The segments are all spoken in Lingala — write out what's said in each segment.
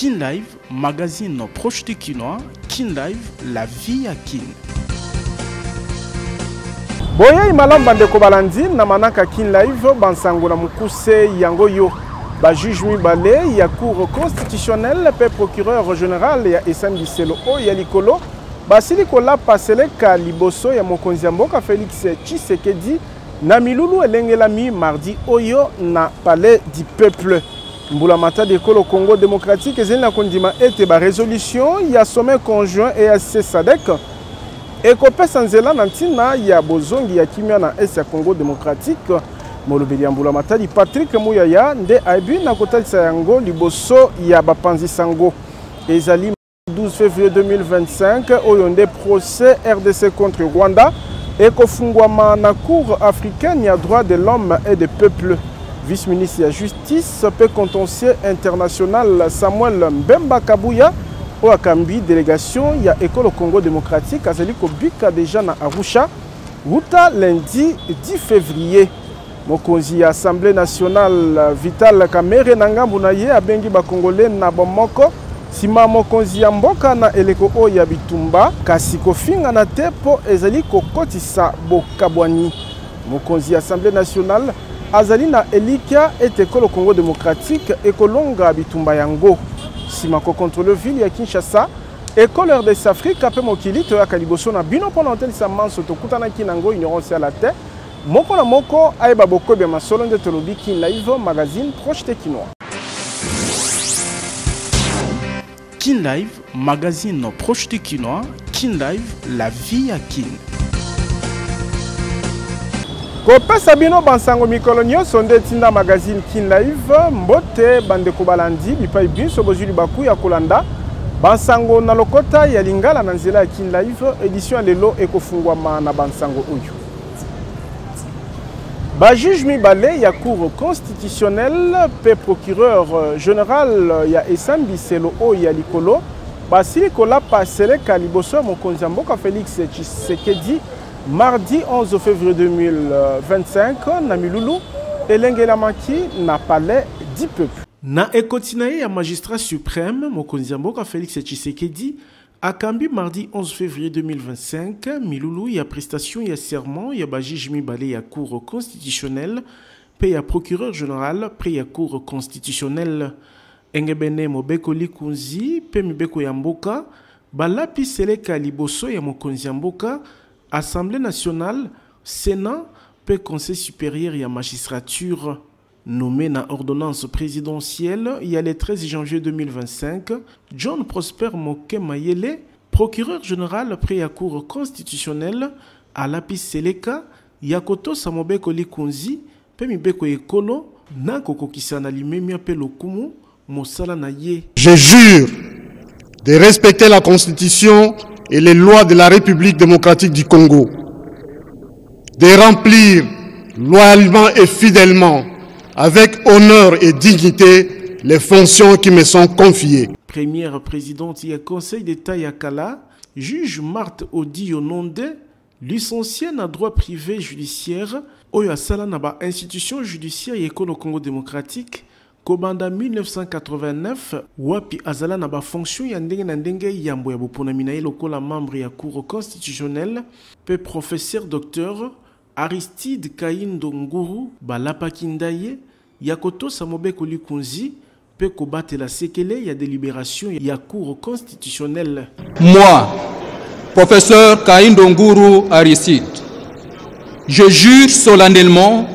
Kin Live, magazine proche de Kinois. Kin Live, la vie à Kin. Boye imalam bandeko balandi na manaka Kin Live bansango na mukuse yango yo ba juge mibale ya cour constitutionnelle pe procureur général ya Essam Biselo o ya likolo basili kola paseleka liboso ya mokonzi ya mboka Félix Tshisekedi na milulu elengelami mardi oyo na palais du peuple. Mbula mata de Kolo Congo démocratique ezeli na kondima ete ba résolution ya sommet conjoint et SADC ekopesa nzela na ntina ya bozongi ya kimia na est ya Congo démocratique. Molobeli ya mbula matadi Patrick Muyaya nde aibi na kotalisa yango liboso ya bapanzi sango. Ezali 12 février 2025 oyo nde procès RDC contre Rwanda ekofungwama na cour africaine ya droit de l'homme et des peuples. Vice-ministre de la Justice pe contentieux international Samuel Mbemba Kabuya au Akambi délégation ya École Congo démocratique azali kobika déjà na Arusha wuta lundi 10 février. Mokonzi ya Assemblée nationale Vital Kamerhe na ngambu na ye abengi ba Congolais na bomoko sima mokonzi ya mboka na eleko oyo ya bitumba kasi kofinga na tepo ezali kokotisa bokabwani. Mokonzi ya Assemblée nationale azali na Elikia et École Congo démocratique ekolonga bitumba yango sima ko contrôle ville ya Kinshasa École RDC Afrique pe mokili to ya kaliboso na bino pona hotel Samanso to kutana kinango ignorance à la tête moko na moko ayeba boko be masolo nde tolobi Kin Live magazine proche de Kinois. Kin Live, magazine proche de Kinois. Kin Live, la vie à Kin. Kopesa bino bansango mikolo nyonso nde tinda magazine Kin Live mbote bandeko balandi bipai biso bozuli baku ya kolanda bansango na lokota ya lingala na nzela ya Kin Live édition lelo ekofungwama na bansango oyo. Ba juge mibale ya cour constitutionnelle pe procureur général ya Essam Biselo o ya likolo basili kola paseleka liboso mokonzi mboka Félix Tshisekedi mardi 11 février 2025 na milulu elengelamaki na palais du peuple. Na ekotinaye ya magistrat suprême mokonzi mboka Félix Tshisekedi akambi mardi 11 février 2025 milulu ya prestation ya serment ya ba juge mibale ya cour constitutionnelle pe ya procureur général pre ya cour constitutionnelle engebene mobeko likunzi pe mibeko ya mboka balapi seleka liboso ya mokonzi mboka Assemblée nationale, Sénat, puis Conseil supérieur et magistrature. Nommé dans ordonnance présidentielle, il y a le 13 janvier 2025, John Prosper Moke Mayele, procureur général près la Cour constitutionnelle, à l'apis Seleka, Yakoto Samobeko Likunzi, Pemibeko Ekolo, Nakoko Kisana Limemia Pelokumu, Mosala Naye. Je jure de respecter la Constitution et les lois de la République démocratique du Congo, de remplir loyalement et fidèlement, avec honneur et dignité, les fonctions qui me sont confiées. Première présidente du Conseil d'État Yakala, juge Marthe Odi Ononde, licenciée en droit privé judiciaire, Oya Salanaba institution judiciaire et école au Congo démocratique, Kobanda 1989 wapi azala na ba fonction ya ndenge na ndenge yambo ya bopona minaye lokola membre ya cour constitutionnelle pe professeur docteur Aristide Kaindo Nguru balapa kindaye yakoto samobeko likunzi pe kobatela sekele ya délibération ya cour constitutionnelle. Moi, professeur Kaindo Nguru Aristide, je jure solennellement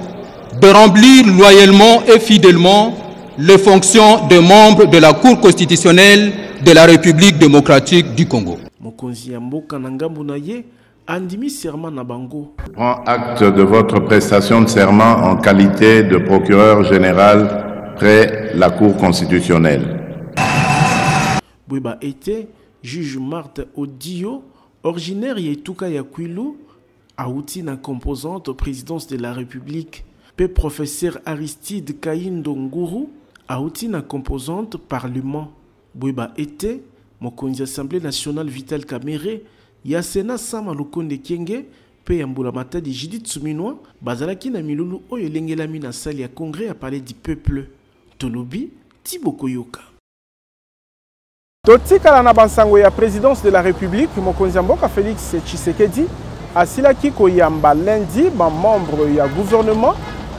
de remplir loyalement et fidèlement les fonctions de membre de la Cour constitutionnelle de la République démocratique du Congo. Mokonzi ya mboka na ngambu na ye andimi serment na bango. Prends acte de votre prestation de serment en qualité de procureur général près la Cour constitutionnelle. Bouba était juge Marthe Odio, originaire Yetuka Yakwilu, Aouti na composante présidence de la République. Pe professeur Aristide Kaindo Nguru, Aouti na composante parlement. Bouba était mokonzi Assemblée nationale Vital Kamerhe, ya Sénat Sama Lukonde Kenge, pe yambula matadi Judith Suminwa, bazalaki na milulu oyo lengelami na salle ya congrès à palais du peuple. Tolobi, Tibo Koyoka. totikala na bansango ya présidence de la République mokonzi ya mboka Félix Tshisekedi asilaki koyamba lundi ba membre ya gouvernement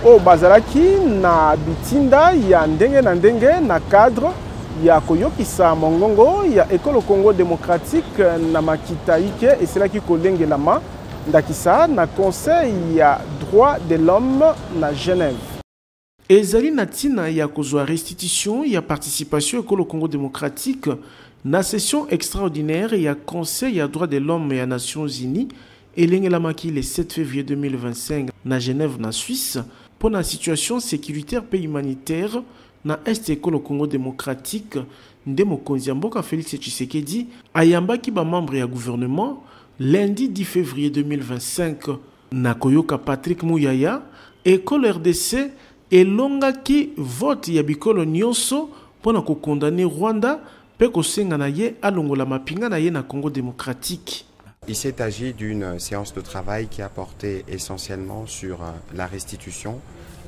o bazalaki na bitinda ya ndenge na ndenge na cadre ya koyokisa mongongo ya ekolo Congo démocratique na makita ike esilaki kolengelama ndakisa na conseil ya droit de l'homme na Genève. Ezali na tina ya kozwa restitution ya participation ekolo Congo démocratique na session extraordinaire ya conseil ya droit de l'homme ya Nations Unies elengelamaki le 7 février 2025 na Genève na Suisse pour la situation sécuritaire et humanitaire na est ekolo Congo démocratique nde mokonzi ya mboka Félix Tshisekedi ayambaki ba membre ya gouvernement lundi 10 février 2025 na koyoka Patrick Muyaya ekolo RDC elongaki vote ya bikolo nyonso pona ko condamner Rwanda pe kosenga na ye alongola mapinga na ye na Congo démocratique. Il s'est agi d'une séance de travail qui a porté essentiellement sur la restitution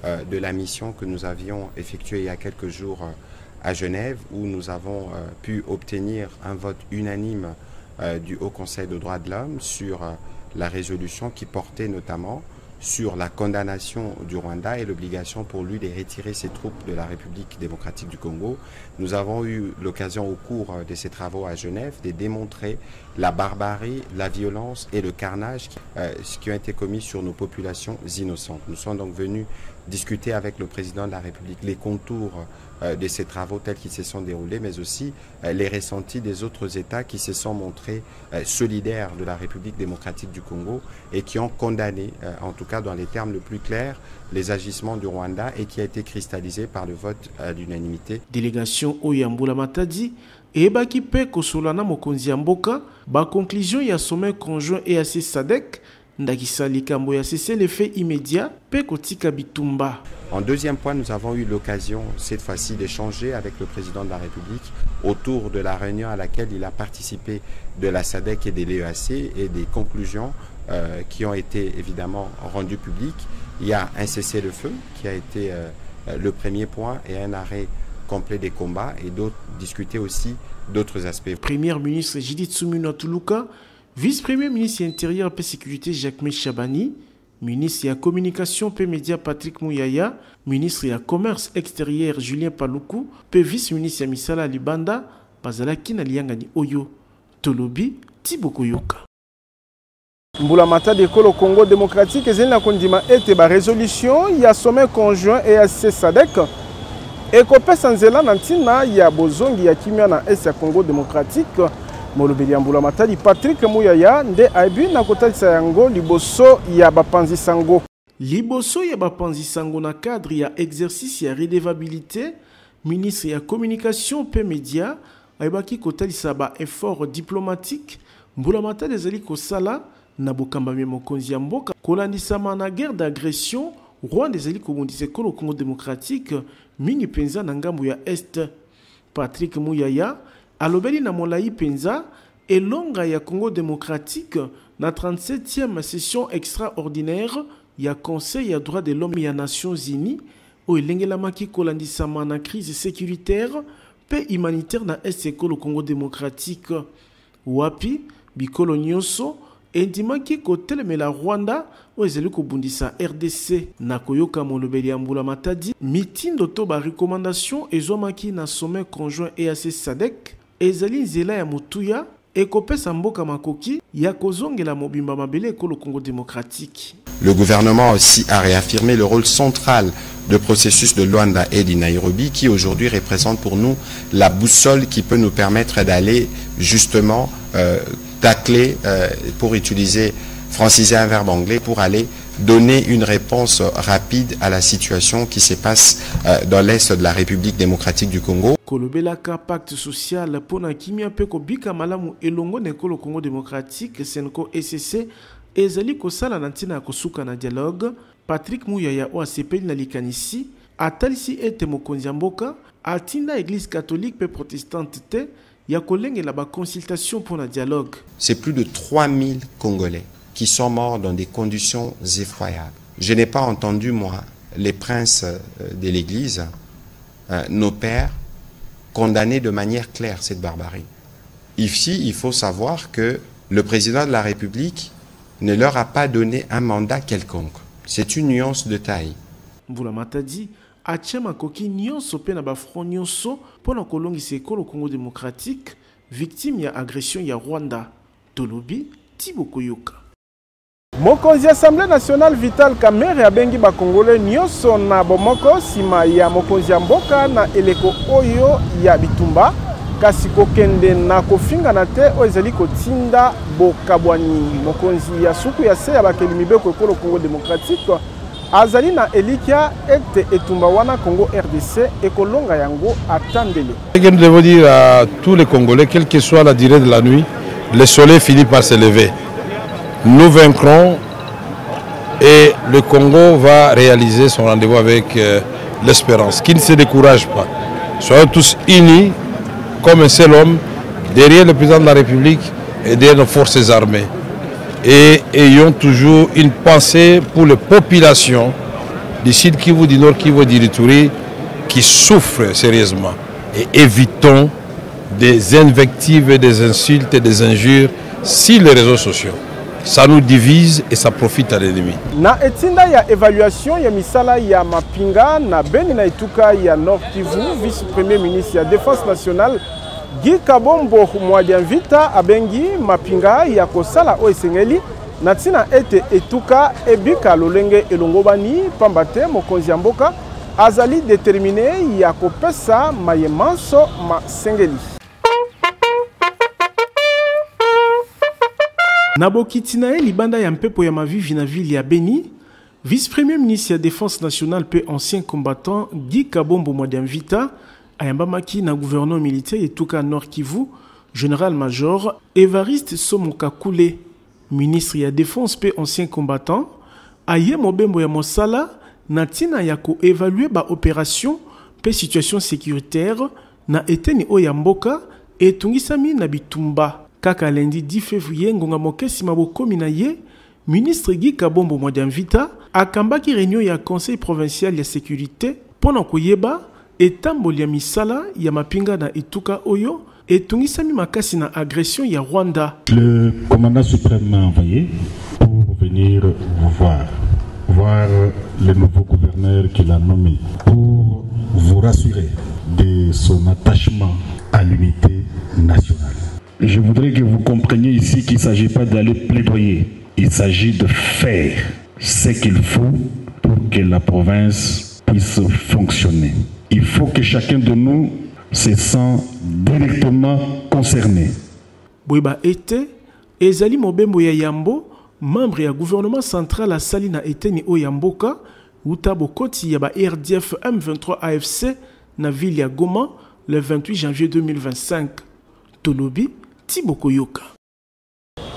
de la mission que nous avions effectuée il y a quelques jours à Genève, où nous avons pu obtenir un vote unanime du Haut Conseil des droits de l'homme sur la résolution qui portait notamment sur la condamnation du Rwanda et l'obligation pour lui de retirer ses troupes de la République démocratique du Congo. Nous avons eu l'occasion au cours de ces travaux à Genève de démontrer la barbarie, la violence et le carnage qui ont été commis sur nos populations innocentes. Nous sommes donc venus discuter avec le président de la République les contours de ces travaux tels qu'ils se sont déroulés, mais aussi les ressentis des autres États qui se sont montrés solidaires de la République démocratique du Congo et qui ont condamné, en tout cas dans les termes le plus clairs, les agissements du Rwanda et qui a été cristallisé par le vote à l'unanimité. Délégation Oyambula Matadi et Baki Pe Kosolana Mokonzi Mboka, ba conclusion ya sommet conjoint EAC SADC ndakisa likambo ya cesser l'effet immédiat pe kotika bitumba. En deuxième point, nous avons eu l'occasion cette fois-ci d'échanger avec le président de la République autour de la réunion à laquelle il a participé de la SADC et de l'EAC et des conclusions qui ont été évidemment rendues publiques. Il y a un cessez-le-feu qui a été le premier point et un arrêt complet des combats et d'autres discuter aussi d'autres aspects. Premier ministre Judith Suminwa Tuluka, vice-premier ministre intérieur et sécurité Jacques Chabani, ministre de la communication et médias Patrick Muyaya, ministre de la commerce extérieur Julien Paluku, et vice-ministre de Misala Libanda, Bazalaki na Liangani Oyo, Tolobi, Tibokoyoka. Mbula Matadi ekolo Congo démocratique ezeli na kondima ete ba résolution ya sommet conjoint EAC SADC ekopesa nzela na ntina ya bozongi ya kimia na est ya Congo démocratique. Molobeli ya Mbula Matadi Patrick Muyaya nde aibi na kotalisa yango liboso ya bapanzi sango. Liboso ya bapanzi sango na cadre ya exercice ya redevabilité, ministre ya communication pe média aibaki kotalisa ba effort diplomatique. Mbula Matadi ezali kosala na bokambami mokonzi ya mboka kolandisama na guerre d'agression Rwanda ezali kobundisa ekolo Congo démocratique mingi penza na ngambo ya est. Patrick Muyaya alobeli na molai penza elonga ya Congo démocratique na 37e session extraordinaire ya conseil ya droit de l'homme ya Nations Unies o elengelamaki kolandisama na crise sécuritaire pe humanitaire na est ekolo Congo démocratique. Wapi bikolo nyonso endimaki kotelemela Rwanda o ezali kobundisa RDC na koyoka molobeli ya Mbula Matadi mitindo to ba recommandation ezomaki na sommet conjoint EAC SADC ezali nzela ya mutuya ekopesa mboka makoki ya kozongela mobimba mabele ekolo Congo démocratique. Le gouvernement aussi a réaffirmé le rôle central du processus de Luanda et de Nairobi qui aujourd'hui représente pour nous la boussole qui peut nous permettre d'aller justement tacler, pour utiliser, franciser un verbe anglais, pour aller donner une réponse rapide à la situation qui se passe dans l'est de la République démocratique du Congo. Kolobelaka pacte social pona kimia pe ko bika malamu elongo na ekolo Congo démocratique Senko ECC ezali kosala na ntina kosuka na dialogue. Patrick Muyaya o asepeli na likanisi atalisi ete mokonzi ya mboka atinda église catholique pe protestante te ya kolengela ba consultation pour la dialogue. C'est plus de 3000 Congolais qui sont morts dans des conditions effroyables. Je n'ai pas entendu, moi, les princes de l'Église, nos pères, condamner de manière claire cette barbarie. Ici, il faut savoir que le président de la République ne leur a pas donné un mandat quelconque. C'est une nuance de taille. Mbula Matadi atia makoki nyonso pe na bafront nyonso pona kolongisa ekolo Congo démocratique victime ya agression ya Rwanda. Tolobi Thibaut Koyoka. Mokonzi Assemblée nationale Vital Kamerhe abengi bakongole nyonso na bomoko sima ya mokonzi ya mboka na eleko oyo ya bitumba kasi kokende na kofinga na te oyo ezali kotinda bokabwani. Mokonzi ya suku ya se ya bakeli mibeko ekolo Congo démocratique azali na elikia ete etumba wana Congo RDC ekolonga yango atandele. Nous devons dire à tous les Congolais, quelle que soit la durée de la nuit, le soleil finit par se lever. Nous vaincrons et le Congo va réaliser son rendez-vous avec l'espérance. Qui ne se décourage pas. Soyons tous unis comme un seul homme derrière le président de la République et derrière nos forces armées. Et ayons toujours une pensée pour les populations du Sud Kivu, du Nord Kivu, du Ituri qui souffrent sérieusement. Et évitons des invectives, des insultes et des injures sur les réseaux sociaux. Ça nous divise et ça profite à l'ennemi. Na etinda ya évaluation ya misala ya mapinga na Beni na Ituka ya Nord Kivu, vice-premier ministre ya Défense nationale Guy Kabombo Mwadianvita abengi mapinga ya kosala o esengeli na tina ete Etuka ebika lolenge elongobani pambate mokonzi ya mboka azali déterminé ya kopesa mayemanso masengeli. Nabokitina libanda ya mpepo ya mavivi na ville ya Beni, vice-premier ministre ya Défense nationale pe ancien combattant Guy Kabombo Mwadianvita ayambamaki na gouverneur militaire Etuka Nord Kivu, général-major Evariste Somokakule, ministre ya Défense pe ancien combattant, aye mobembo ya mosala na tina ya ko évaluer ba opération pe situation sécuritaire na eteni oya mboka etungisami na bitumba. Kaka lundi 10 février ngonga mokesi mabokomi na ye, ministre Guy Kabombo Mwadianvita akambaki réunion ya conseil provincial ya sécurité pona koyeba etamboli ya misala ya mapinga na Etuka oyo etungisami makasi na agression ya Rwanda. Le commandant suprême m'a envoyé pour venir vous voir le nouveau gouverneur qu'il a nommé, pour vous rassurer de son attachement à l'unité nationale. Je voudrais que vous compreniez ici qu'il ne s'agit pas d'aller plaidoyer, il s'agit de faire ce qu'il faut pour que la province puisse fonctionner. Il faut que chacun de nous se sente directement concerné. Boiba ete, ezali mobembo ya Yambo, membre ya gouvernement central à Salina eteni o Yamboka, uta bokoti ya ba RDF M23 AFC na ville ya Goma le 28 janvier 2025. Tolobi Thibaut Koyoka.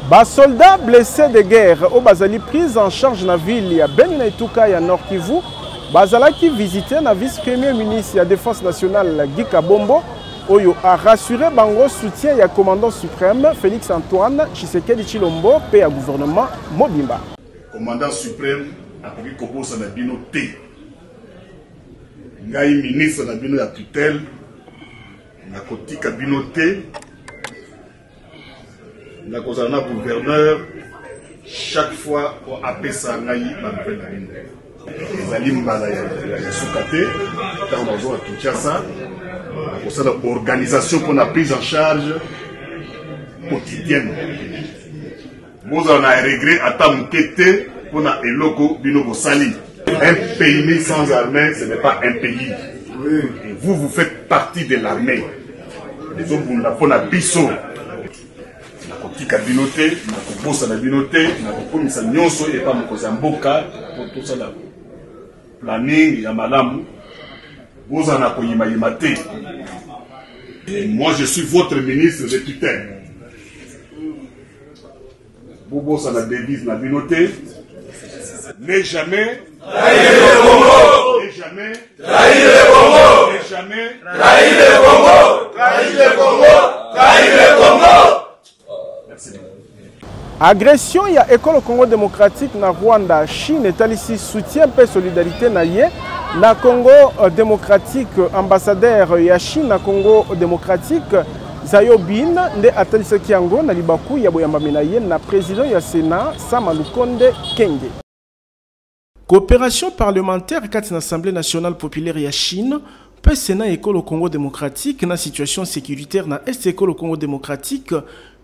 Bas soldats blessés de guerre au bazali prise en charge na ville ya Beni na Ituka ya Nord Kivu. Bazalaki visité na vice-premier ministre ya Défense nationale Guy Kabombo oyo a rassuré bango soutien ya commandant suprême Félix Antoine Tshisekedi Tshilombo pe ya gouvernement Mobimba. Commandant suprême a pris kobosa na bino te. Ngai ministre na bino ya tutelle na kotika bino te. Na kozana gouverneur chaque fois au apesa ngai ba nouvelle. Les alimbala ya sukate dans la zone de Kinshasa pour cette organisation qu'on a prise en charge quotidienne. Vous en avez regret à Tamukete pour a eloko bino sali. Un pays sans armée, ce n'est pas un pays. Et vous faites partie de l'armée. Les autres vous n'avez pas biso. Tika binote, na kobosa na binote, na kokomisa nyonso et pas mokoza mboka pour tout ça là. Planning ya malamu, vous en akoyima yimate. Et moi je suis votre ministre de tutelle. Bobo ça la devise na binote. Ne jamais trahir le Congo. Ne jamais trahir le Congo. Ne jamais trahir le Congo. Trahir le Congo. Trahir le Congo. Agression ya école Congo démocratique na Rwanda, Chine etalisi soutien pe solidarité na ye na Congo démocratique. Ambassadeur ya Chine na Congo démocratique Zayo Bin nde atalisaki yango na libaku ya boyambami na ye na président ya Sénat Sama Lukonde Kenge. Coopération parlementaire kati na Assemblée nationale populaire ya Chine pe Sénat école au Congo démocratique na situation sécuritaire na Est école au Congo démocratique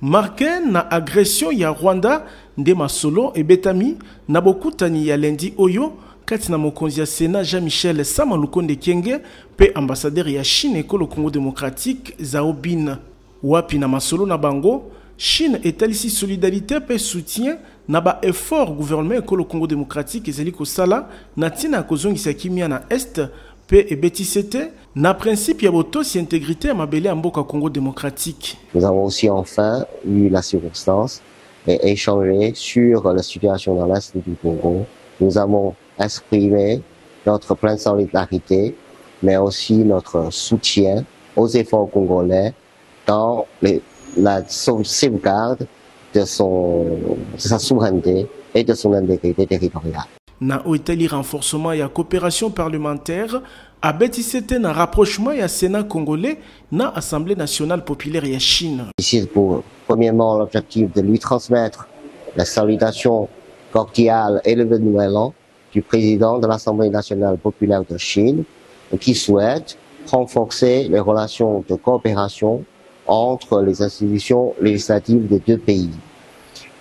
marqué na agression ya Rwanda nde masolo et betami na bokutani ya lundi oyo kati na mokonzi ya Sénat Jean-Michel Sama Lukonde Kenge pe ambassadeur ya Chine école au Congo démocratique Zhao Bin. Wapi na masolo na bango, Chine etalisi solidarité pe soutien na ba effort gouvernement école au Congo démocratique ezali kosala na tina kozongisa kimia na Est pe ebetisete na principe ya botosi intégrité ya mabele ya mboka Congo démocratique. Nous avons aussi enfin eu la circonstance et échangé sur la situation dans l'Est du Congo. Nous avons exprimé notre pleine solidarité, mais aussi notre soutien aux efforts congolais dans la sauvegarde de sa souveraineté et de son intégrité territoriale. Na oitali renforcement ya coopération parlementaire a betisete na rapprochement ya Sénat congolais na Assemblée nationale populaire ya Chine. Ici pour premièrement l'objectif de lui transmettre la salutation cordiale et le vœu de nouvel an du président de l'Assemblée nationale populaire de Chine qui souhaite renforcer les relations de coopération entre les institutions législatives des deux pays.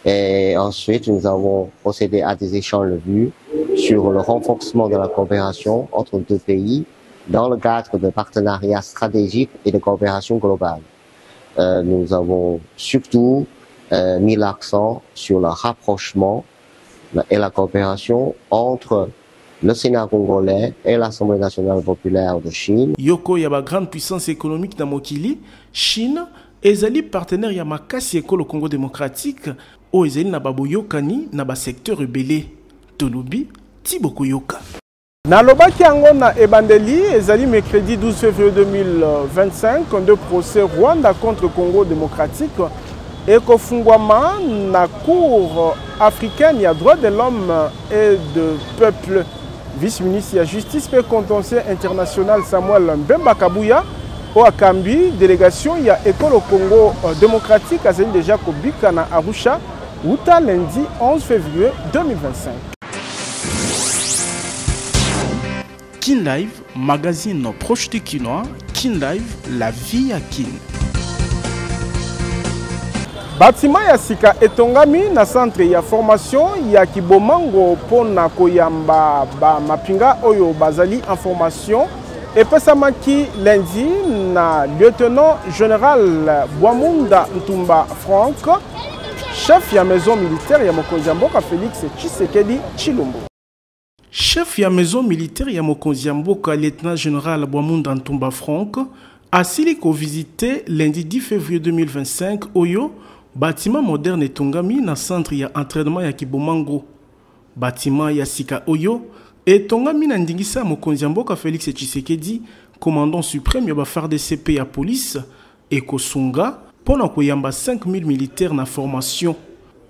Et ensuite, nous avons procédé à des échanges de vues sur le renforcement de la coopération entre deux pays dans le cadre de partenariats stratégiques et de coopération globale. Nous avons surtout mis l'accent sur le rapprochement et la coopération entre le Sénat congolais et l'Assemblée nationale populaire de Chine. Yoko yaba grande puissance économique na mokili, Chine ezali partenaire ya makasi école au Congo démocratique o ezali na baboyokani na ba secteur rebelle. Tolobi Tiboko Yoka. Na lobaki yango na ebandeli ezali mercredi 12 février 2025 de procès Rwanda contre Congo démocratique et kofungwama na cour africaine ya droits de l'homme et de peuple. Vice-ministre de la Justice et contentieux international Samuel Mbemba Kabuya au Akambi, délégation il y a école au Congo démocratique a déjà kobika na Arusha Uta lundi 11 février 2025. Kin Live, magazine proche de Kinois, Kin Live, la vie à Kin. Bâtiment ya sika etongami na centre ya formation ya Kibomango pona koyamba ba mapinga oyo bazali en formation epesamaki lundi na lieutenant général Bwamunda Ntumba Franck, chef ya maison militaire ya mokonzi ya mboka Félix Tshisekedi Tshilombo. Chef ya maison militaire ya mokonzi ya mboka lieutenant général Bwamunda Ntumba Franck asili ko visiter lundi 10 février 2025 oyo bâtiment moderne etongami na centre ya entraînement ya Kibomango. Bâtiment ya sika oyo etongami na ndingisa mokonzi ya mboka Félix Tshisekedi, commandant suprême ya ba FARDC ya police ekosunga pona koyamba 5000 militaires na formation.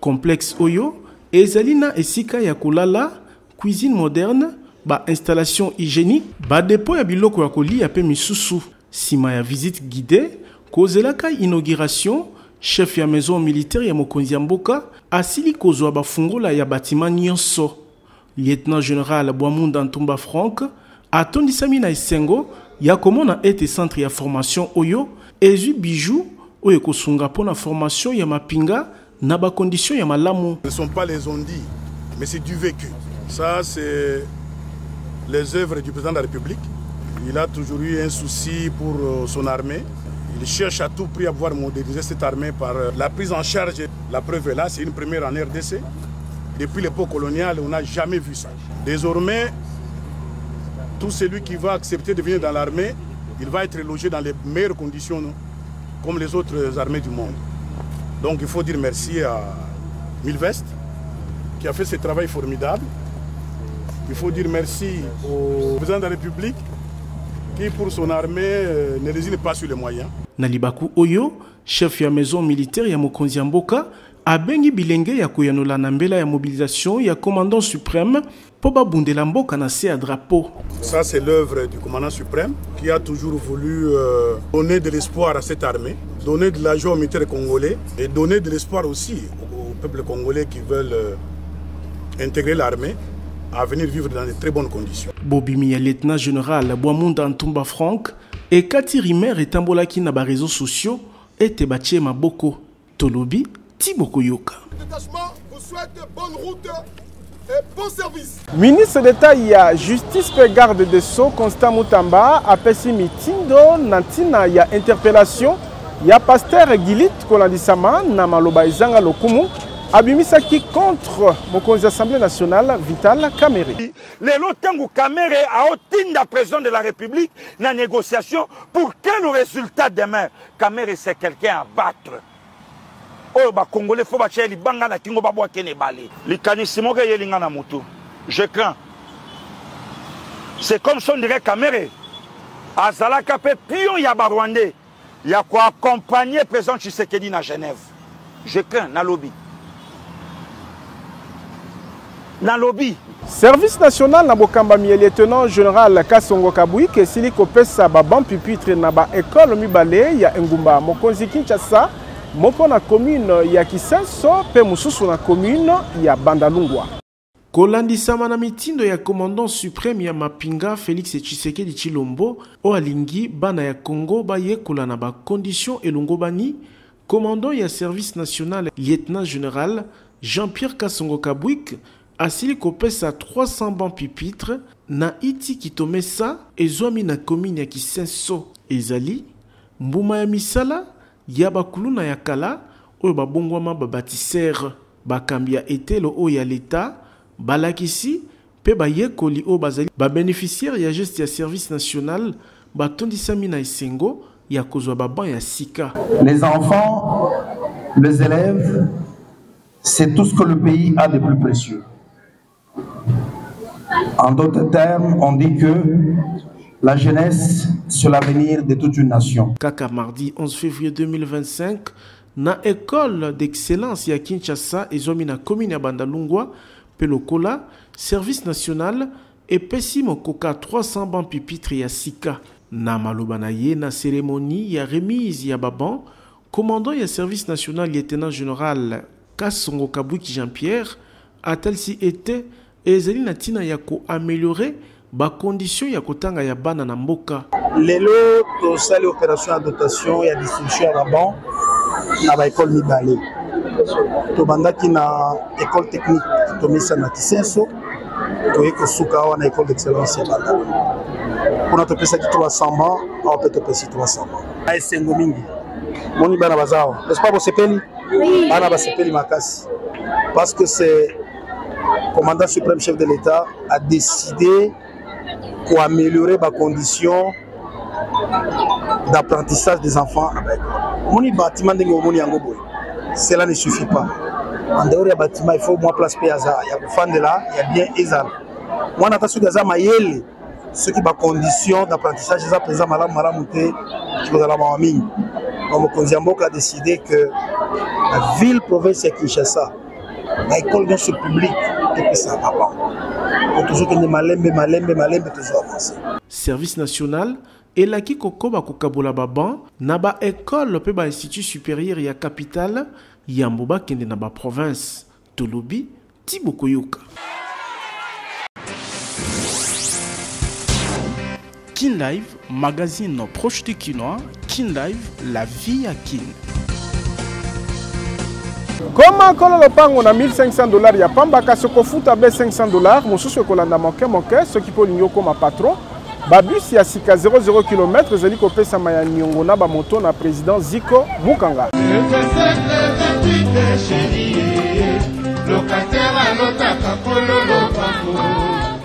Complexe oyo ezali na esika ya kolala, cuisine moderne, ba installation hygiénique, ba dépôt ya biloko ya kolia pe misusu. Sima ya visite guidée, kozelaka inauguration, chef ya maison militaire ya mokonzi ya mboka asili kozwa bafungola ya bâtiment nyonso. Lieutenant général Bwamunda Ntumba Franck atondisami na esengo ya komona ete centre ya formation oyo ezwi bijou oyo kosunga pona formation ya mapinga na ba condition ya malamu. Ce ne sont pas les ondits, mais c'est du vécu. Ça c'est les œuvres du président de la République. Il a toujours eu un souci pour son armée. Il cherche à tout prix à pouvoir moderniser cette armée par la prise en charge. La preuve est là, c'est une première en RDC. Depuis l'époque coloniale, on n'a jamais vu ça. Désormais, tout celui qui va accepter de venir dans l'armée, il va être logé dans les meilleures conditions, non? Comme les autres armées du monde. Donc il faut dire merci à Milvest qui a fait ce travail formidable. Il faut dire merci au président de la République qui pour son armée ne résigne pas sur les moyens. Nalibaku Oyo, chef ya maison militaire ya mokonzi ya mboka, abengi bilenge ya koyanola na mbela ya mobilisation ya commandant suprême po babundela mboka na se ya drapeau. Ça c'est l'œuvre du commandant suprême qui a toujours voulu donner de l'espoir à cette armée, donner de la joie aux militaires congolais et donner de l'espoir aussi au peuple congolais qui veulent intégrer l'armée à venir vivre dans de très bonnes conditions. Bobimi ya lieutenant général Boamunda Ntumba Franck et Kati Rimer etambolaki na ba réseaux sociaux ete batie maboko tolobi Tiboko Yoka. Le détachement vous souhaite bonne route et bon service. Ministre d'État ya Justice pe garde de Sceaux Constant Mutamba apesi mitindo nantina ya interpellation ya pasteur Gilit Kolandisama na maloba ezanga lokumu abimisaki contre mokonzi Assemblée nationale Vital Kamerhe. Lelo tangu Kamerhe a otinda président de la République na négociation pour quel résultat demain? Kamerhe c'est quelqu'un à battre. Oh ba Congolais faut ba cheli banga na kingo ba bwa kene bale. Likanisi moke yelinga na mutu. Je crains. C'est comme si on dirait Kamerhe azalaka pe pion ya ba Rwandais ya ko accompagner président Tshisekedi na Genève. Je crains na lobby. Na lobby. Service national na bokambami lieutenant général Kasongo Kabui ke sili kopesa ba ban pupitre na ba école mibale ya Ngumba mokonzi Kinshasa moko na commune ya Kisenso pe mususu na commune ya Bandalungwa. Kolandisama na mitindo ya commandant suprême ya Mapinga Félix Tshisekedi Tshilombo o alingi bana ya Congo bayekola na ba condition elongo bani commandant ya service national lieutenant général Jean-Pierre Kasongo Kabwik asili kopesa 300 ban pupitre na iti kitomesa ezwami na commune ya Kisenso ezali mbuma ya misala ya bakuluna ya kala oyo babongwama babatisere bakambi ya etelo oyo ya l'État balakisi pe bayekoli oyo bazali babénéficiaire ya geste ya service national batondisami na esengo ya kozwa baban ya sika. Les enfants, les élèves, c'est tout ce que le pays a de plus précieux. En d'autres termes, on dit que la jeunesse, c'est l'avenir de toute une nation. Kaka mardi 11 février 2025, na école d'excellence ya Kinshasa ezomi na commune ya Bandalungwa, Pelokola, service national et Pessimo Koka 300 ban pupitre ya sika. Na maloba na ye na cérémonie ya remise ya baban, commandant ya service national lieutenant général Kasongo Kabwiki Jean-Pierre a-t-elle si été ezali na tina ya ko améliorer ba condition ya kotanga ya bana na mboka. Lelo to sali opération ya dotation ya distribution ya baban na ba école mibale. To bandaki na école technique to misa na Kisenso to eko suka wa na école d'excellence ya bana. Kuna to pesa ki 300 ans, au peut to pesa 300 ans. Ay sengo mingi. Moni bana bazao. N'est-ce pas bosepeli? Bana basepeli makasi. Parce que c'est le commandant suprême chef de l'État a décidé pour améliorer les conditions d'apprentissage des enfants. Moni bâtiment de ngomoni yangoboy. Cela ne suffit pas. En dehors du bâtiment, il faut moins place péaza. Il y a des fans de là, il y a bien Ezal. Moi, n'attention gaza mayele. Ceux qui ont des conditions d'apprentissage, ils ont présent malam mouté, qui vont à la mamie. Donc, Konziambok a décidé que la ville province de Kinshasa, l'école de ce public, et ça va pas. Il faut toujours que les malembe, toujours avancer. Service national, et là qui kokoba kokabola baban, naba école pe ba institut supérieur ya capitale, yamboba kende naba province, Tolobi, Tiboko Yoka. Kin Live, magazine proche du Kinois, Kin Live, la vie à Kin. Comment kololo pango na $1,500 ya pambaka soko futa be $500 mosusu kolanda moke ce qui peut linyo comme patron babus ya sika 00 km zeli kopesa maya nyongo na ba moto na président Ziko Mukanga.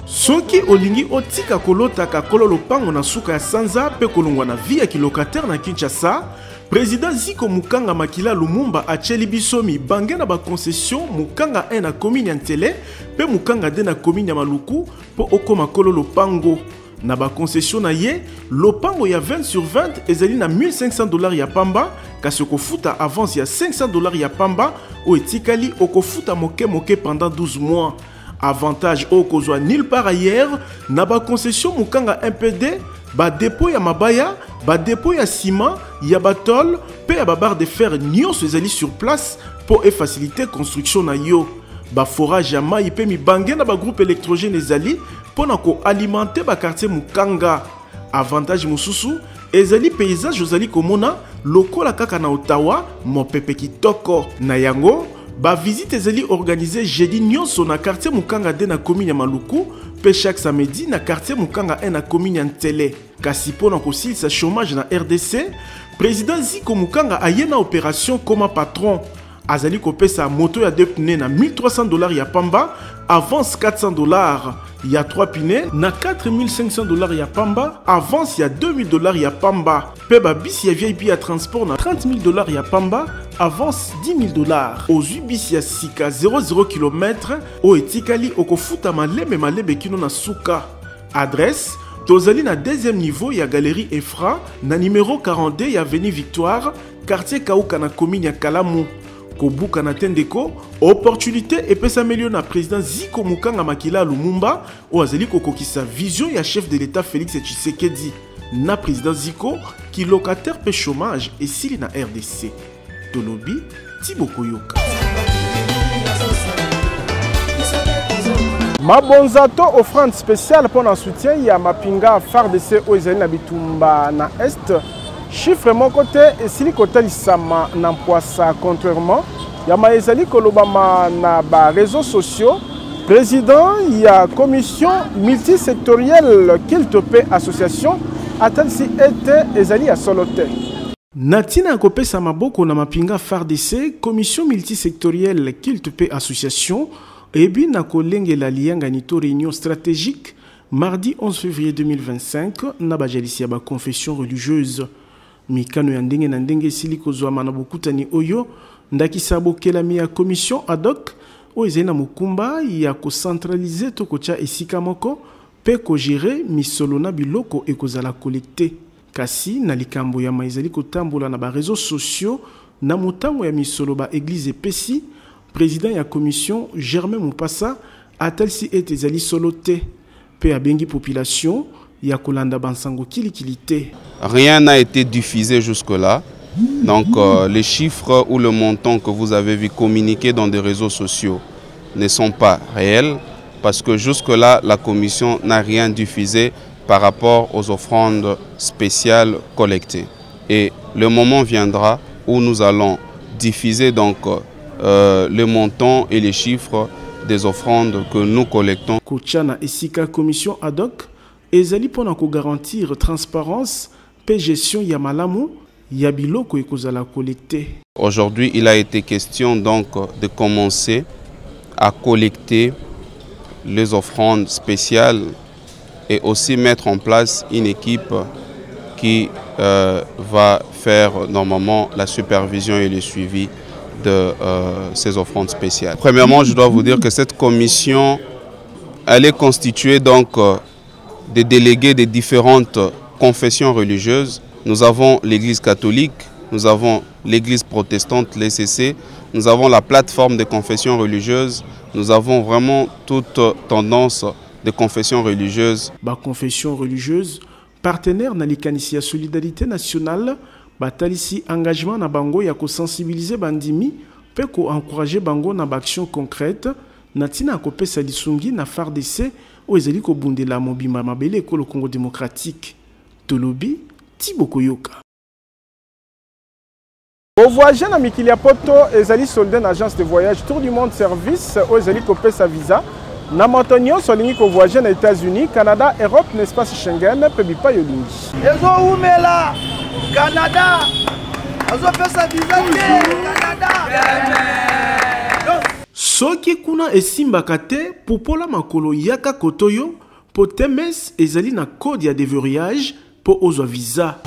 Soki olingi otika kolotaka kololo pango na suka ya sanza pe kolongwa na vie ya kilocataire na Kinshasa, président Ziko Mukanga Makila Lumumba acheli bisomi bange na ba concession Mukanga 1 na commune ya Ntele pe Mukanga 2 na commune ya Maluku po okoma kololo pango. Na ba concession na ye, lopango ya 20 sur 20 ezali na $1,500 ya pamba, kasi okofuta avance ya $500 ya pamba, o etikali okofuta moke pendant 12 mois. Avantage okozwa nulle part ailleurs, na ba concession mukanga MPD, ba dépôt ya mabaya, ba dépôt ya ciment, ya batol, pe ya ba barre de fer nyonso ezali sur place pour faciliter construction na yo. Ba forage ya mai pe mibange na ba groupe électrogène ezali pona ko alimenter ba quartier mukanga. Avantage mususu ezali paysage ozali komona lokola kaka na Ottawa mopepe kitoko na yango. Ba visite ezali organisée jeudi nyonso na quartier mukanga de na commune ya Maluku pe chaque samedi na quartier mukanga 1 na commune ya Ntele. Kasi pona ko silisa chômage na RDC, président Ziko Mukanga aye na opération comme patron. Azali kopesa moto ya 2 pneus na $1,300 ya pamba, avance $400 ya 3 pneus na $4,500 ya pamba, avance ya $2,000 ya pamba. Pe ba bis ya VIP ya transport na $30,000 ya pamba, avance $10,000. Ozui bis ya sika 00 km o etikali okofuta malebe kino na suka. Adresse tozali na 2e niveau ya galerie Efra na numéro 42 ya avenue Victoire, quartier Kauka na commune ya Kalamu. Kobuka na tendeko, opportunité epesa melio na président Ziko Mukanga Makila Lumumba o azali kokokisa vision ya chef de l'État Félix Tshisekedi na président Ziko ki locataire pe chômage et sili na RDC. Tolobi Tiboko Yoka. Mabonzato offrande spéciale pour un soutien ya mapinga FARDC o ezali na bitumba na Est. Chiffre mon côté et si côté lisama n'empoisa contrairement ya maezali kolobama na ba réseaux sociaux président ya commission multisectorielle Kiltope association atansi ete ezali ya solote Natina kopesa maboko na mapinga FARDC commission multisectorielle Kiltope association ebi na kolenge la lianga nito réunion stratégique mardi 11 février 2025 na bajalisi ya ba confession religieuse. Mikano ya ndenge na ndenge sili kozwama na bokutani oyo ndakisa bokelami ya commission ad hoc o ezali na mukumba ya kocentralize to kocha esika moko pe ko gérer misolo na biloko ekozala collecté kasi na likambo ya maizali kotambola na ba réseaux sociaux na mutango ya misolo ba église epesi président ya commission Germain Mupasa atalisi ete ezali solote pe abengi population. Rien n'a été diffusé jusque-là. Donc les chiffres ou le montant que vous avez vu communiquer dans des réseaux sociaux ne sont pas réels parce que jusque-là, la commission n'a rien diffusé par rapport aux offrandes spéciales collectées. Et le moment viendra où nous allons diffuser donc le montant et les chiffres des offrandes que nous collectons. Kochana Esika commission ad hoc ezali pona ko garantir transparence pe gestion ya malamu ya biloko ekozala collecté. Aujourd'hui, il a été question donc de commencer à collecter les offrandes spéciales et aussi mettre en place une équipe qui va faire normalement la supervision et le suivi de ces offrandes spéciales. Premièrement, je dois vous dire que cette commission, elle est constituée donc des délégués des différentes confessions religieuses. Nous avons l'Église catholique, nous avons l'Église protestante, l'ECC, nous avons la plateforme des confessions religieuses, nous avons vraiment toute tendance de confessions religieuses. Ba confession religieuse, partenaire na likanisi ya solidarité nationale, batalisi engagement na bango ya ko sensibiliser bandimi, pe ko encourager bango na action concrète, natina ko pesa lisungi na FARDC o ezali ko bundela mobima mabele ko le Congo démocratique. Tolobi Tiboko Yoka. Au voyage na mikili ya poto ezali soldat na agence de voyage Tour du Monde Service o ezali ko pesa visa na motonyo solingi ko voyager na États-Unis, Canada, Europe, l'espace Schengen pe bipa yolingi. Ezo umela Canada. Azo pesa visa Canada. Soki kuna esimbaka te popola makolo yaka kotoyo po temes ezali na code ya déverrouillage po ozwa visa.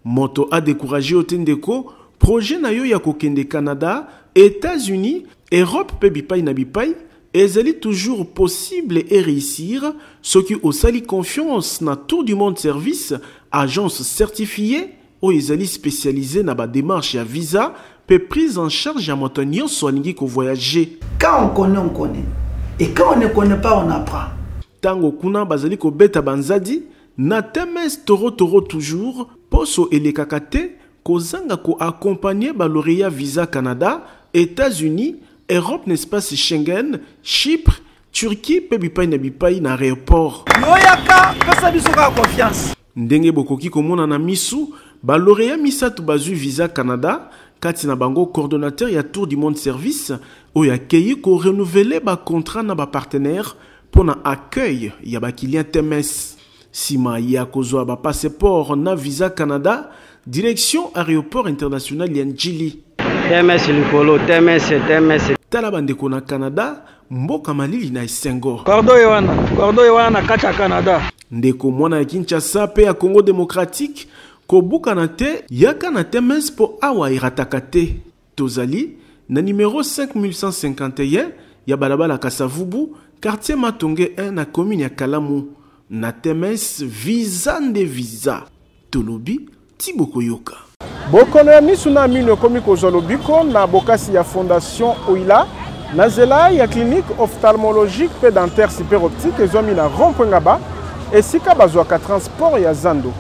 Moto a découragé otendeko projet na yo ya kokende Canada, États-Unis, Europe pe bipai na bipai ezali toujours possible et réussir ce qui osali confiance na Tour du Monde Service, agence certifiée ou ezali spécialisée na ba démarche ya visa peut prise en charge à montagnons soigner ko voyager. Quand on connaît, on connaît. Et quand on ne connaît pas, on apprend. Tango kuna bazali ko beta banzadi na temes toro toujours poso elekakate kozanga ko accompagner ba lauréat visa Canada, États-Unis, Europe, n'espace Schengen, Chypre, Turquie, pe bipai na aéroport. Yoyaka, pesa biso ka confiance. Ndenge bokoki komona na misu, ba lauréat misatu bazu visa Canada, kati na bango coordonnateur ya Tour du Monde Service, oya keyi ko renouveler ba contrat na ba partenaire pour na accueil ya ba client TMS. Sima ya kozwa ba passeport na visa Canada, direction aéroport international ya Njili. TMS likolo, TMS. Tala bandeko na Canada, mboka malili na esengo. Cordo wana kacha Canada. Ndeko mwana ya Kinshasa pe ya Congo démocratique, kobuka na te yaka na TMS po awa irataka te. Tozali na numéro 5151 ya balabala Kasavubu, quartier Matonge 1 na commune ya Kalamu. Na TMS visa nde visa. Tolobi Tiboko Yoka. Bokono ya misu na mino komi kozolobiko na bokasi ya Fondation Oila na zela ya clinique ophtalmologique pe dentaire super optique ezomi na rond-point esika bazwaka transport ya zando.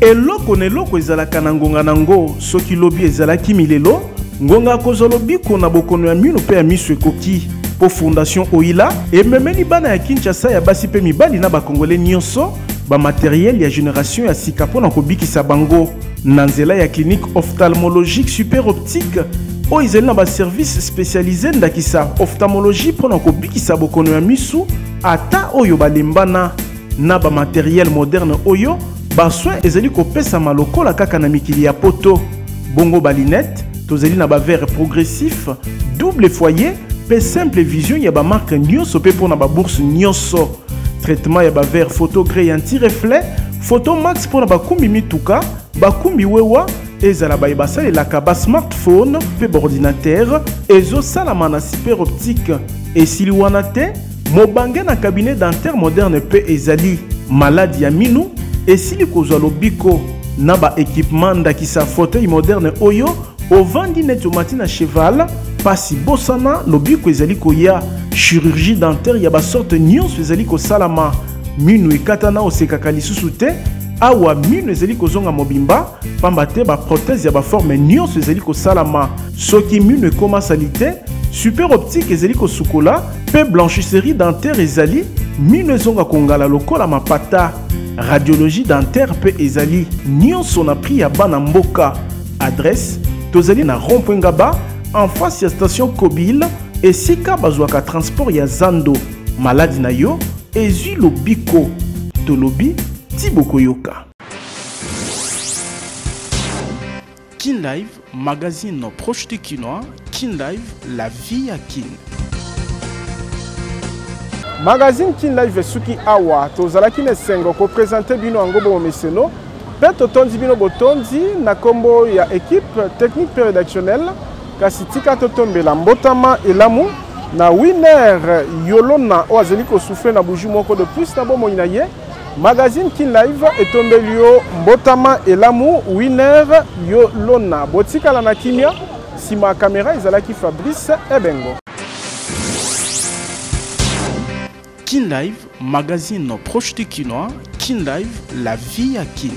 Eloko neloko ezalaka na ngonga nango soki lobi ezalaki milelo ngonga kozolobiko na bokono ya mino pe ya misu ekoki po Fondation Oila ememeli bana ya Kinshasa ya basi pe mibali na bakongole nyonso ba matériel ya génération ya sika pona kobikisa bango na nzela ya clinique ophtalmologique super optique o izeli na ba service spécialisé ndakisa ophtalmologie pona kobikisa bokono ya misu ata oyo balembana na ba matériel moderne oyo ba soin ezeli kopesa malokola kaka na mikili ya poto bongo ba lunette tozeli na ba verre progressif double foyer pe simple vision ya ba marque nyonso pe pona ba bourse nyonso traitement ya ba verre photo gré anti-reflet photo max pona ba kumbi mituka ba kumbi wewa ezala ba ibasale la kaba smartphone pe ordinateur ezo salama na super optique et siliwana te mobange na cabinet dentaire moderne pe ezali maladi ya minu esili kozwa lobiko na ba équipement ndakisa fauteuil moderne oyo ovandi neto matina cheval pasi bosana lobiko ezali koya chirurgie dentaire ya ba sorte nyonso ezali ko salama minu ekatana osekaka lisusu te awa minu ezali kozonga mobimba pamba te ba prothèse ya ba forme nyonso ezali ko salama soki minu ekoma salite super optique ezali ko sukola pe blanchisserie dentaire ezali minu ezonga kongala lokola mapata radiologie dentaire pe ezali nyonso na prix ya bana mboka adresse tozali na rond-point en face ya station Kobile esika bazwaka transport ya zando maladi na yo ezwi lobiko tolobi Tiboko Yoka. Kin Live, magazine proche de Kinois. Kin Live, la vie à Kin. Magazine Kin Live suki awa tozalaki na sengo ko présenter bino angobo meseno pe totondi bino botondi na kombo ya équipe technique pe rédactionnelle kasi tika totombela mbotama elamu na winner Yolona o azeli ko souffler na buju moko de plus na bomo ina ye magazine Kin Live etombelio mbotama elamu winner Yolona botika la na kimia sima caméra ezalaki Fabrice Ebengo. Kin Live, magazine proche de Kinois. Kin Live, la vie à Kin.